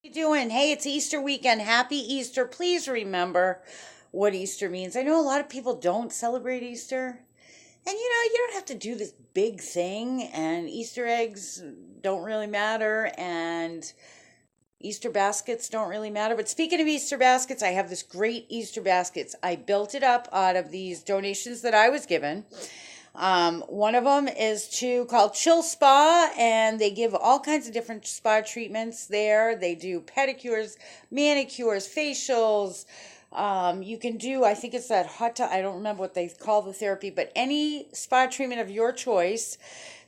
You doing? Hey, it's Easter weekend. Happy Easter. Please remember what Easter means. I know a lot of people don't celebrate Easter. And you don't have to do this big thing, and Easter eggs don't really matter, and Easter baskets don't really matter. But speaking of Easter baskets, I have this great Easter baskets. I built it up out of these donations that I was given. One of them is to called Chill Spa, and they give all kinds of different spa treatments there. They do pedicures, manicures, facials. You can do, I think it's that hot tub. I don't remember what they call the therapy, but any spa treatment of your choice.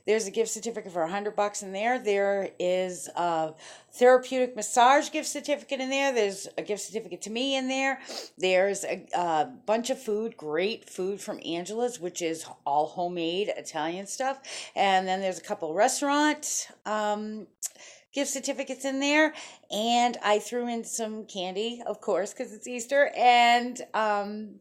There's a gift certificate for $100 in there. There is a therapeutic massage gift certificate in there. There's a gift certificate to me in there. There's a bunch of food, great food from Angela's, which is all homemade Italian stuff. And then there's a couple restaurant gift certificates in there. And I threw in some candy, of course, because it's Easter, and some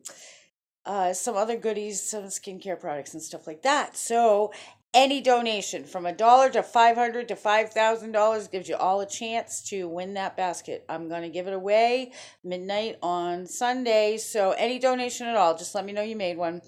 other goodies, some skincare products and stuff like that. So any donation from $1 to $500 to $5,000 gives you all a chance to win that basket. I'm going to give it away midnight on Sunday. So any donation at all, just let me know you made one.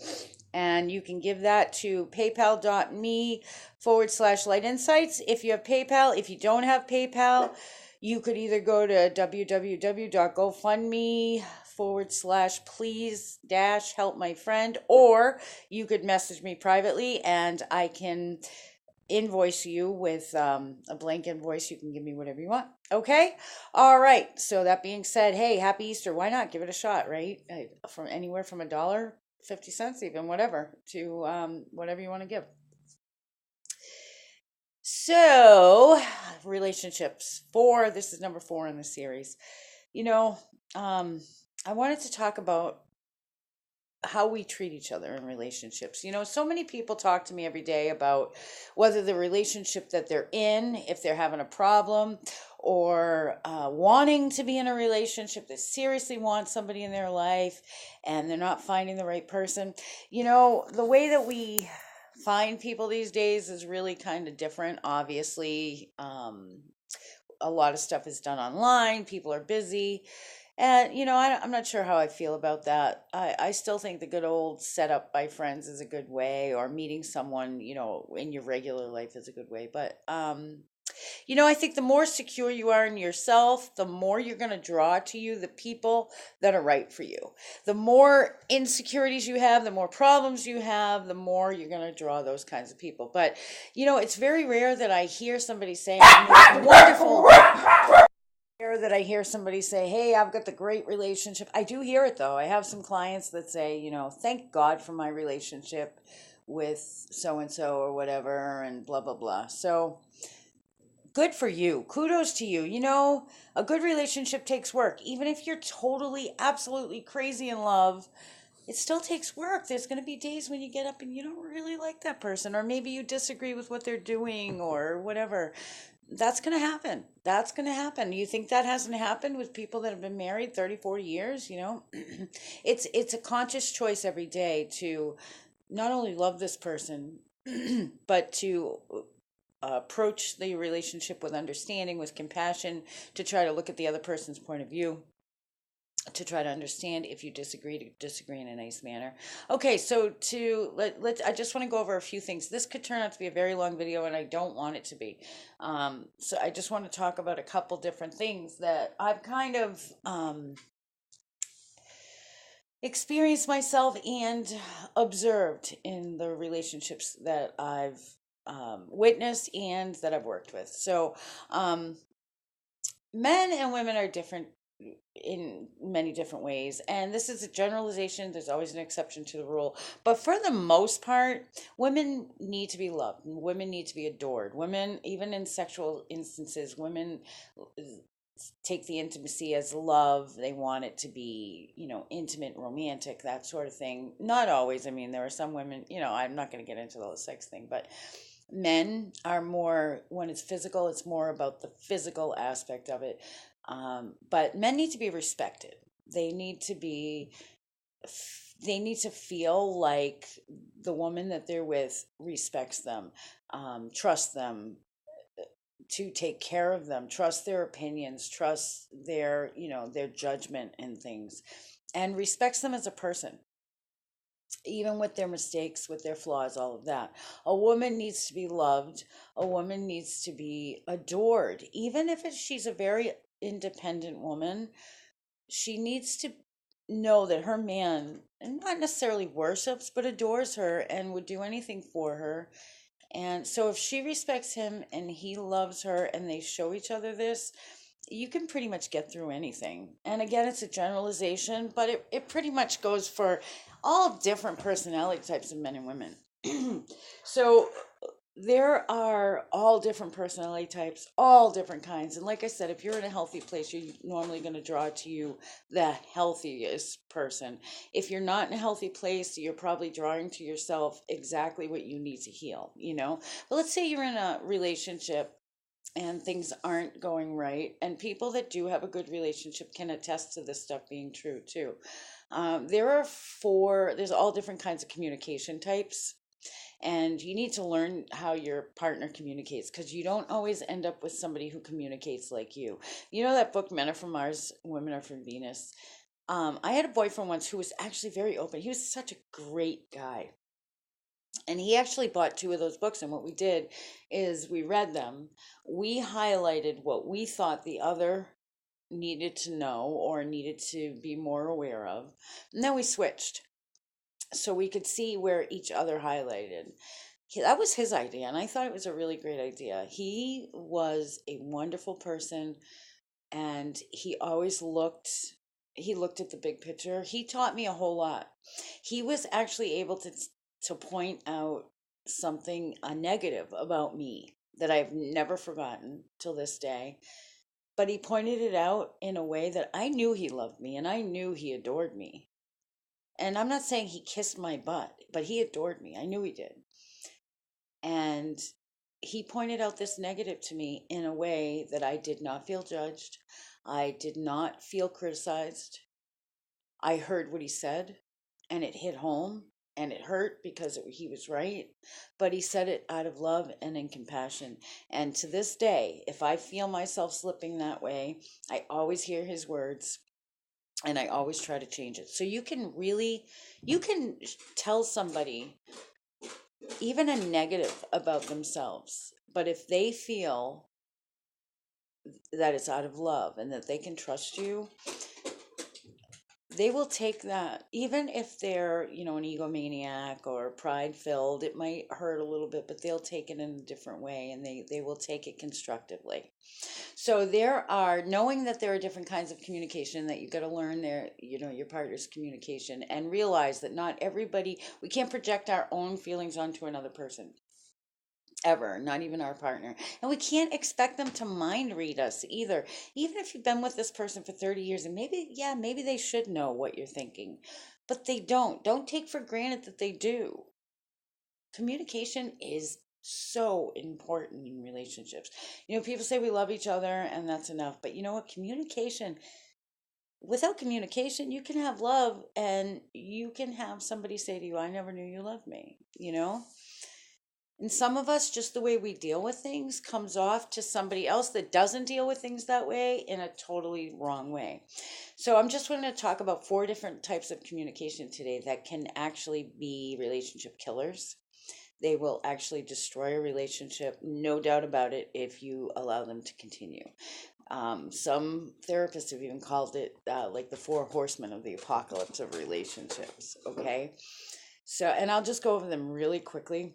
And you can give that to paypal.me/light insights. If you have PayPal, if you don't have PayPal, you could either go to www.gofundme/please dash help my friend, or you could message me privately and I can invoice you with a blank invoice. You can give me whatever you want. Okay. All right. So that being said, hey, happy Easter. Why not give it a shot, right? From anywhere from $1, 50 cents, even whatever, to whatever you want to give. So, relationships. This is number 4 in the series. You know, I wanted to talk about how we treat each other in relationships. So many people talk to me every day about whether the relationship that they're in, if they're having a problem, or wanting to be in a relationship, they seriously want somebody in their life and they're not finding the right person. The way that we find people these days is really kind of different. Obviously, a lot of stuff is done online, people are busy. And, I'm not sure how I feel about that. I still think the good old setup by friends is a good way, or meeting someone, in your regular life is a good way. But, I think the more secure you are in yourself, the more you're going to draw to you the people that are right for you. The more insecurities you have, the more problems you have, the more you're going to draw those kinds of people. But, it's very rare that I hear somebody say, I'm wonderful. That I hear somebody say, hey, I've got the great relationship. I do hear it though. I have some clients that say, thank God for my relationship with so and so or whatever, and blah, blah, blah. So good for you. Kudos to you. A good relationship takes work. Even if you're totally, absolutely crazy in love, it still takes work. There's going to be days when you get up and you don't really like that person, or maybe you disagree with what they're doing or whatever. That's going to happen. That's going to happen. You think that hasn't happened with people that have been married 30, 40 years? It's a conscious choice every day to not only love this person, but to approach the relationship with understanding, with compassion, to try to look at the other person's point of view, to try to understand. If you disagree, to disagree in a nice manner. Okay, so I just want to go over a few things. This could turn out to be a very long video, and I don't want it to be. So I just want to talk about a couple different things that I've kind of experienced myself and observed in the relationships that I've witnessed and that I've worked with. So men and women are different in many different ways, and this is a generalization. There's always an exception to the rule, but for the most part, women need to be loved, women need to be adored. Women, even in sexual instances, women take the intimacy as love. They want it to be, intimate, romantic, that sort of thing. Not always. I mean, there are some women, I'm not going to get into the whole sex thing, but men are more, when it's physical, it's more about the physical aspect of it. But men need to be respected. They need to be, they need to feel like the woman that they're with respects them, trusts them, to take care of them, trust their opinions, trust their, their judgment and things, and respects them as a person, even with their mistakes, with their flaws, all of that. A woman needs to be loved. A woman needs to be adored. Even if she's a very independent woman, she needs to know that her man, and not necessarily worships, but adores her and would do anything for her. And so if she respects him and he loves her and they show each other this, you can pretty much get through anything. And again, it's a generalization, but it pretty much goes for all different personality types of men and women. So there are all different personality types, all different kinds. And like I said, if you're in a healthy place, you're normally going to draw to you the healthiest person. If you're not in a healthy place, you're probably drawing to yourself exactly what you need to heal, But let's say you're in a relationship and things aren't going right. And people that do have a good relationship can attest to this stuff being true too. There's all different kinds of communication types. And you need to learn how your partner communicates, because you don't always end up with somebody who communicates like you. You know that book, Men Are From Mars, Women Are From Venus? I had a boyfriend once who was actually very open. He was such a great guy. And he actually bought two of those books. And what we did is we read them. We highlighted what we thought the other needed to know or needed to be more aware of. And then we switched so we could see where each other highlighted. That was his idea, and I thought it was a really great idea. He was a wonderful person, and he looked at the big picture. He taught me a whole lot. He was actually able to point out something, a negative about me that I've never forgotten till this day. But he pointed it out in a way that I knew he loved me and I knew he adored me. And I'm not saying he kissed my butt, but he adored me. I knew he did. And he pointed out this negative to me in a way that I did not feel judged. I did not feel criticized. I heard what he said, and it hit home, and it hurt because he was right. But he said it out of love and in compassion. And to this day, if I feel myself slipping that way, I always hear his words. And I always try to change it. So you can tell somebody even a negative about themselves. But if they feel that it's out of love and that they can trust you, they will take that. Even if they're, an egomaniac or pride filled, it might hurt a little bit, but they'll take it in a different way, and they will take it constructively. So knowing that there are different kinds of communication, that you got to learn your partner's communication, and realize that not everybody, we can't project our own feelings onto another person. Ever, not even our partner. And we can't expect them to mind read us either. Even if you've been with this person for 30 years, and maybe they should know what you're thinking, but they don't. Don't take for granted that they do. Communication is so important in relationships. People say we love each other and that's enough, but you know what? Without communication, you can have love and you can have somebody say to you, I never knew you loved me. And some of us, just the way we deal with things comes off to somebody else that doesn't deal with things that way in a totally wrong way. So I'm just going to talk about 4 different types of communication today that can actually be relationship killers. They will actually destroy a relationship, no doubt about it, if you allow them to continue. Some therapists have even called it like the 4 horsemen of the apocalypse of relationships. Okay. So, and I'll just go over them really quickly.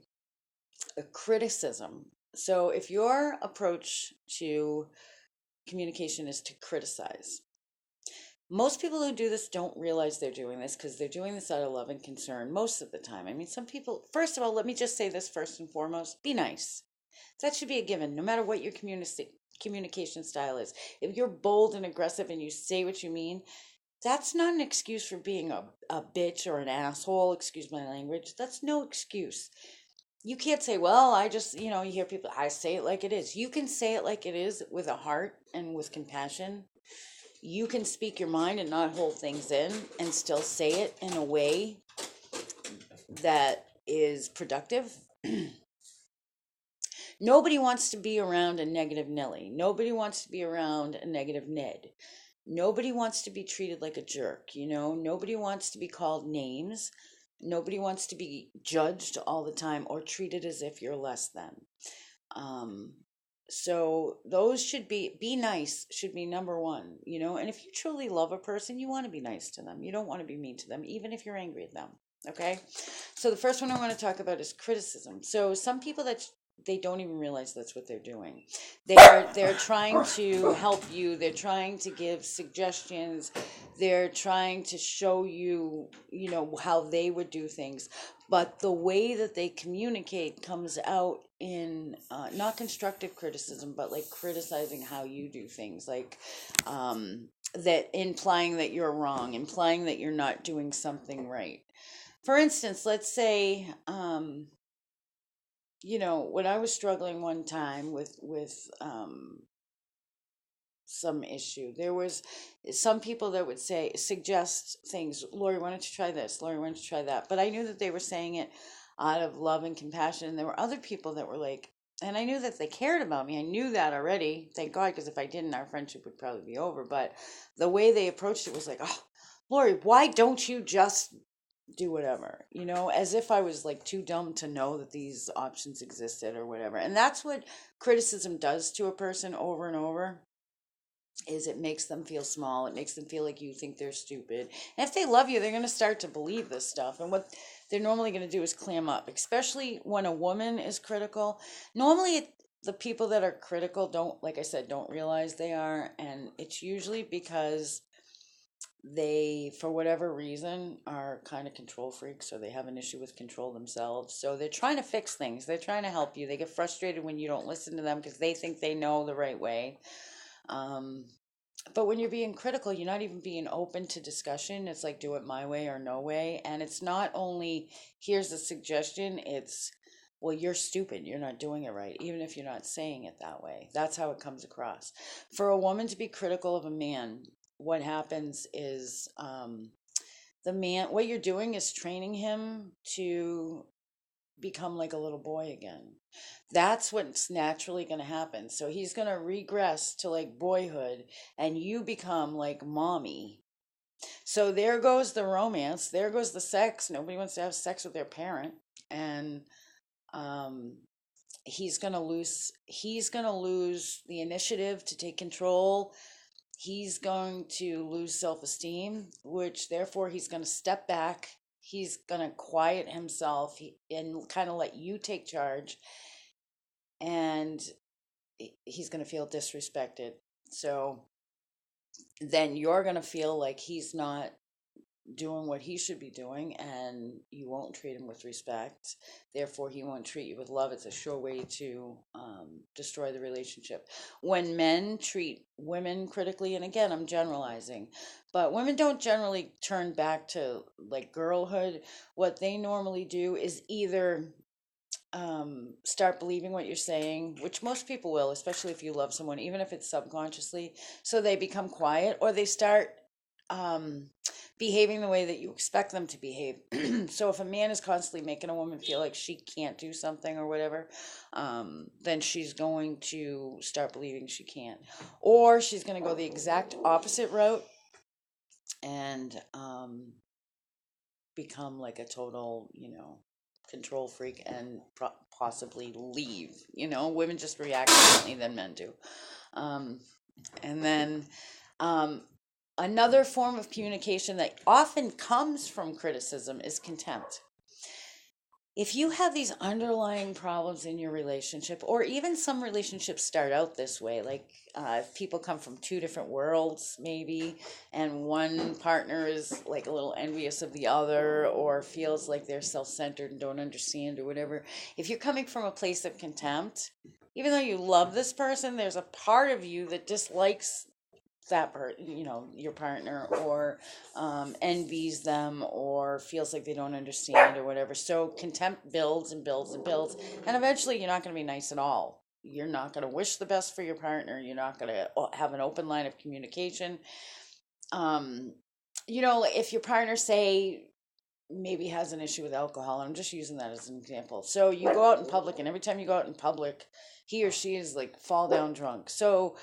Criticism. So if your approach to communication is to criticize, most people who do this don't realize they're doing this because they're doing this out of love and concern most of the time. I mean, some people, first of all, let me just say this first and foremost, be nice. That should be a given, no matter what your communication style is. If you're bold and aggressive and you say what you mean, that's not an excuse for being a bitch or an asshole, excuse my language. That's no excuse. You can't say, well, I just, you hear people, I say it like it is. You can say it like it is with a heart and with compassion. You can speak your mind and not hold things in and still say it in a way that is productive. Nobody wants to be around a negative Nelly. Nobody wants to be around a negative Ned. Nobody wants to be treated like a jerk, you know? Nobody wants to be called names. Nobody wants to be judged all the time or treated as if you're less than. Um, so those should be nice should be number one, you know? And if you truly love a person, you want to be nice to them. You don't want to be mean to them, even if you're angry at them. Okay? So the first one I want to talk about is criticism. So some people that they don't even realize that's what they're doing. They're trying to help you. They're trying to give suggestions. They're trying to show you, you know, how they would do things. But the way that they communicate comes out in not constructive criticism, but like criticizing how you do things, like that implying that you're wrong, implying that you're not doing something right. For instance, let's say, you know, when I was struggling one time with some issue, there was some people that would say suggest things. Lori, why don't you try this? Lori, why don't you try that? But I knew that they were saying it out of love and compassion. And there were other people that were like, and I knew that they cared about me. I knew that already. Thank God, because if I didn't, our friendship would probably be over. But the way they approached it was like, oh, Lori, why don't you just do whatever, you know, as if I was like too dumb to know that these options existed or whatever. And that's what criticism does to a person over and over, is it makes them feel small. It makes them feel like you think they're stupid. And if they love you, they're going to start to believe this stuff. And what they're normally going to do is clam up, especially when a woman is critical. Normally, the people that are critical don't, like I said, don't realize they are. And it's usually because they, for whatever reason, are kind of control freaks, or they have an issue with control themselves. So they're trying to fix things. They're trying to help you. They get frustrated when you don't listen to them because they think they know the right way. Um, but when you're being critical, you're not even being open to discussion. It's like, do it my way or no way. And it's not only, here's a suggestion, it's, well, you're stupid. You're not doing it right, even if you're not saying it that way. That's how it comes across. For a woman to be critical of a man, what happens is the man, what you're doing is training him to become like a little boy again. That's what's naturally going to happen. So he's going to regress to like boyhood, and you become like mommy. So there goes the romance, there goes the sex. Nobody wants to have sex with their parent. And um, he's going to lose the initiative to take control. He's going to lose self-esteem, which therefore he's going to step back. He's going to quiet himself and kind of let you take charge, and he's going to feel disrespected. So then you're going to feel like he's not doing what he should be doing, and you won't treat him with respect. Therefore, he won't treat you with love. It's a sure way to destroy the relationship. When men treat women critically, and again, I'm generalizing, but women don't generally turn back to like girlhood. What they normally do is either start believing what you're saying, which most people will, especially if you love someone, even if it's subconsciously. So they become quiet, or they start um, behaving the way that you expect them to behave. So if a man is constantly making a woman feel like she can't do something or whatever, then she's going to start believing she can't. Or she's going to go the exact opposite route and become like a total, you know, control freak and possibly leave. You know, women just react differently than men do. Um, and then um, another form of communication that often comes from criticism is contempt. If you have these underlying problems in your relationship, or even some relationships start out this way, like if people come from two different worlds, maybe, and one partner is like a little envious of the other, or feels like they're self centered and don't understand, or whatever. If you're coming from a place of contempt, even though you love this person, there's a part of you that dislikes that you know, your partner, or envies them, or feels like they don't understand or whatever. So contempt builds and builds and builds, and eventually you're not going to be nice at all. You're not going to wish the best for your partner. You're not going to have an open line of communication. um you know, if your partner say maybe has an issue with alcohol. I'm just using that as an example. So you go out in public, and every time you go out in public, he or she is like fall down drunk. So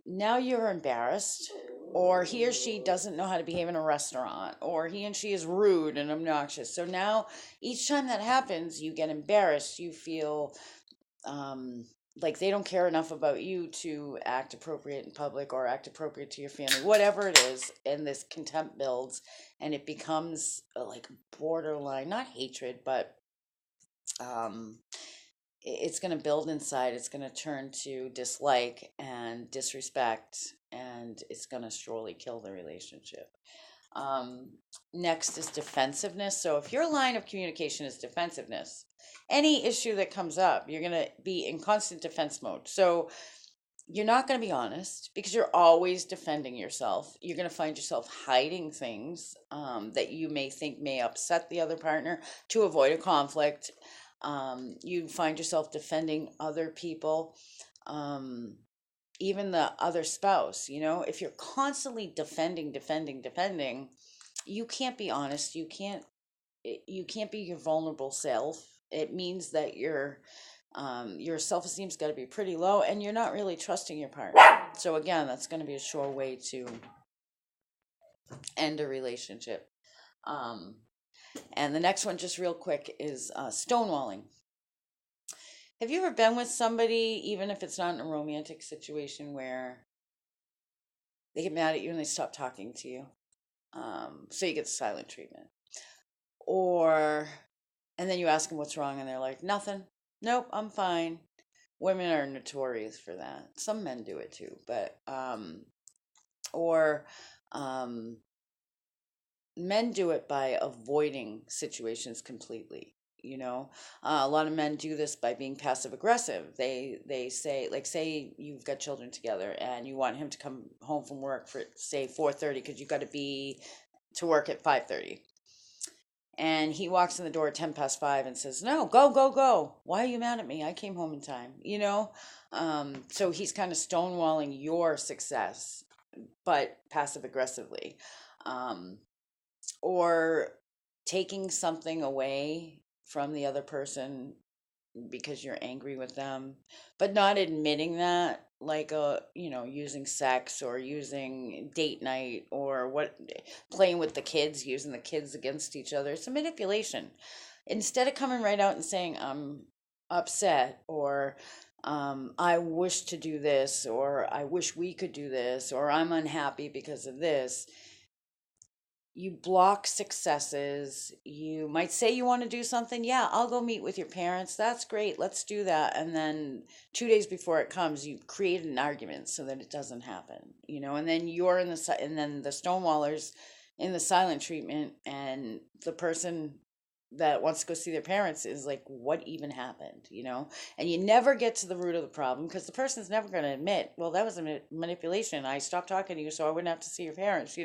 now you're embarrassed, or he or she doesn't know how to behave in a restaurant, or he and she is rude and obnoxious. So now each time that happens, you get embarrassed. You feel um, like they don't care enough about you to act appropriate in public or act appropriate to your family, whatever it is. And this contempt builds, and it becomes like borderline, not hatred, but um, it's going to build inside. It's going to turn to dislike and disrespect, and it's going to surely kill the relationship. Um, Next is defensiveness. So if your line of communication is defensiveness, any issue that comes up, you're going to be in constant defense mode. So you're not going to be honest because you're always defending yourself. You're going to find yourself hiding things that you may think may upset the other partner to avoid a conflict. You find yourself defending other people, um, even the other spouse. You know, if you're constantly defending, you can't be honest. You can't be your vulnerable self. It means that your self-esteem's got to be pretty low, and you're not really trusting your partner. So again, that's going to be a sure way to end a relationship. Um, and the next one, just real quick, is stonewalling. Have you ever been with somebody, even if it's not in a romantic situation, where they get mad at you and they stop talking to you? So you get the silent treatment. Or, and then you ask them what's wrong, and they're like, nothing. Nope, I'm fine. Women are notorious for that. Some men do it too, but or um, men do it by avoiding situations completely. You know, a lot of men do this by being passive aggressive. They say, like, say you've got children together and you want him to come home from work for say 4:30 because you got to be to work at 5:30, and he walks in the door at 10 past 5 and says, no, go, go, go. Why are you mad at me? I came home in time, you know? So he's kind of stonewalling your success, but passive aggressively. Um, or taking something away from the other person because you're angry with them, but not admitting that, like using sex or using date night or what, playing with the kids, using the kids against each other. It's a manipulation. Instead of coming right out and saying, I'm upset, or I wish to do this, or I wish we could do this, or I'm unhappy because of this, you block successes. You might say you want to do something. Yeah, I'll go meet with your parents. That's great. Let's do that. And then 2 days before it comes, you create an argument so that it doesn't happen, and then you're in and then the stonewallers in the silent treatment, and the person that wants to go see their parents is like, what even happened? And you never get to the root of the problem because the person's never going to admit, well, that was a manipulation. I stopped talking to you so I wouldn't have to see your parents.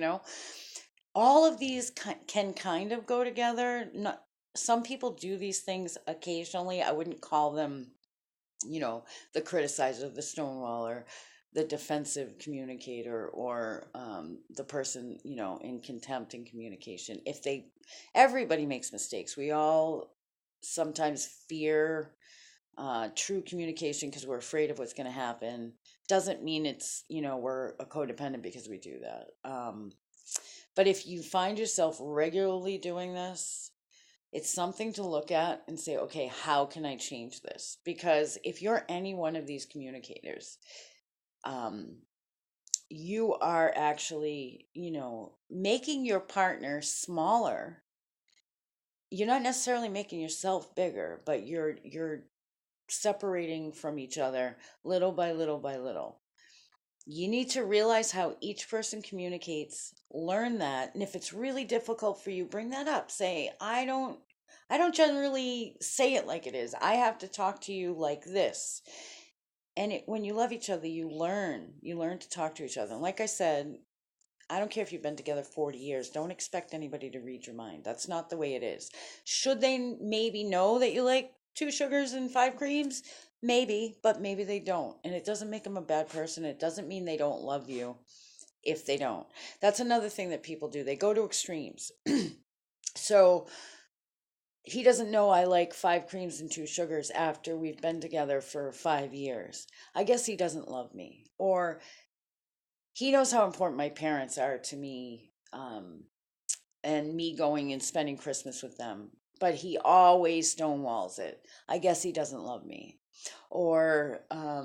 All of these can kind of go together. Not, some people do these things occasionally. I wouldn't call them, the criticizer, the stonewaller, the defensive communicator, or the person, in contempt and communication. Everybody makes mistakes. We all sometimes fear true communication because we're afraid of what's going to happen. Doesn't mean it's, we're a codependent because we do that. But if you find yourself regularly doing this, it's something to look at and say, okay, how can I change this? Because if you're any one of these communicators, um, you are actually, making your partner smaller. You're not necessarily making yourself bigger, but you're separating from each other little by little by little. You need to realize how each person communicates, learn that, and if it's really difficult for you, bring that up. Say, I don't generally say it like it is. I have to talk to you like this. And when you love each other, you learn to talk to each other. And like I said, I don't care if you've been together 40 years. Don't expect anybody to read your mind. That's not the way it is. Should they maybe know that you like 2 sugars and 5 creams? Maybe, but maybe they don't. And it doesn't make them a bad person. It doesn't mean they don't love you if they don't. That's another thing that people do. They go to extremes. So he doesn't know I like 5 creams and 2 sugars after we've been together for 5 years. I guess he doesn't love me. Or he knows how important my parents are to me, and me going and spending Christmas with them. But he always stonewalls it. I guess he doesn't love me. Or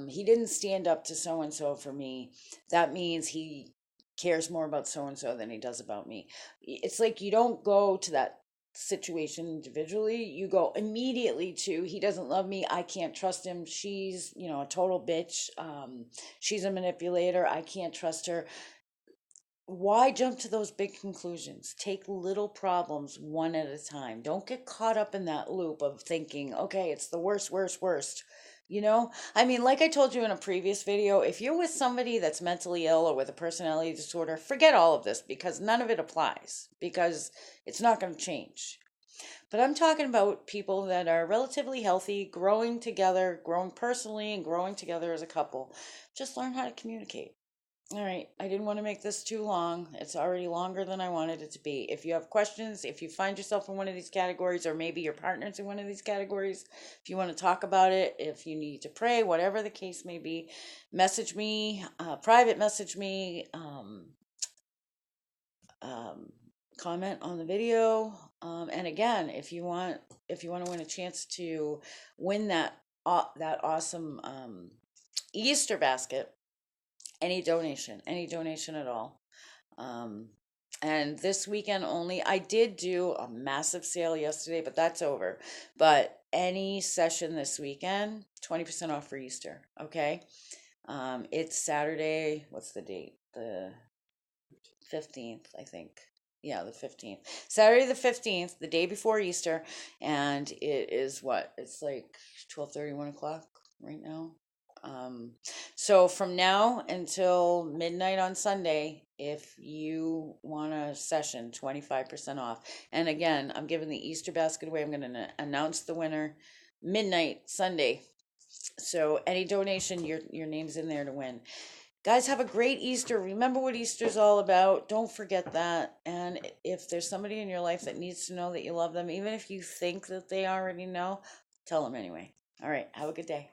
he didn't stand up to so and so for me. That means he cares more about so and so than he does about me. It's like you don't go to that situation individually. You go immediately to he doesn't love me. I can't trust him. She's, a total bitch. She's a manipulator. I can't trust her. Why jump to those big conclusions? Take little problems one at a time. Don't get caught up in that loop of thinking, okay, it's the worst, worst, worst. I mean, like I told you in a previous video, if you're with somebody that's mentally ill or with a personality disorder, forget all of this because none of it applies because it's not going to change. But I'm talking about people that are relatively healthy, growing together, growing personally, and growing together as a couple. Just learn how to communicate. All right, I didn't want to make this too long. It's already longer than I wanted it to be. If you have questions, if you find yourself in one of these categories, or maybe your partner's in one of these categories, if you want to talk about it, if you need to pray, whatever the case may be, message me, private message me, um, comment on the video. And again, if you want to win a chance to win that awesome Easter basket, any donation at all. Um, and this weekend only, I did do a massive sale yesterday, but that's over. But any session this weekend, 20% off for Easter. Okay. It's Saturday. What's the date? The 15th, I think. Yeah, the 15th. Saturday the 15th, the day before Easter. And it is what? It's like 12:30, 1 o'clock right now. Um, so from now until midnight on Sunday, if you want a session, 25% off. And again, I'm giving the Easter basket away. I'm going to announce the winner midnight Sunday. So any donation, your name's in there to win. Guys, have a great Easter. Remember what Easter's all about. Don't forget that. And if there's somebody in your life that needs to know that you love them, even if you think that they already know, tell them anyway. All right, have a good day.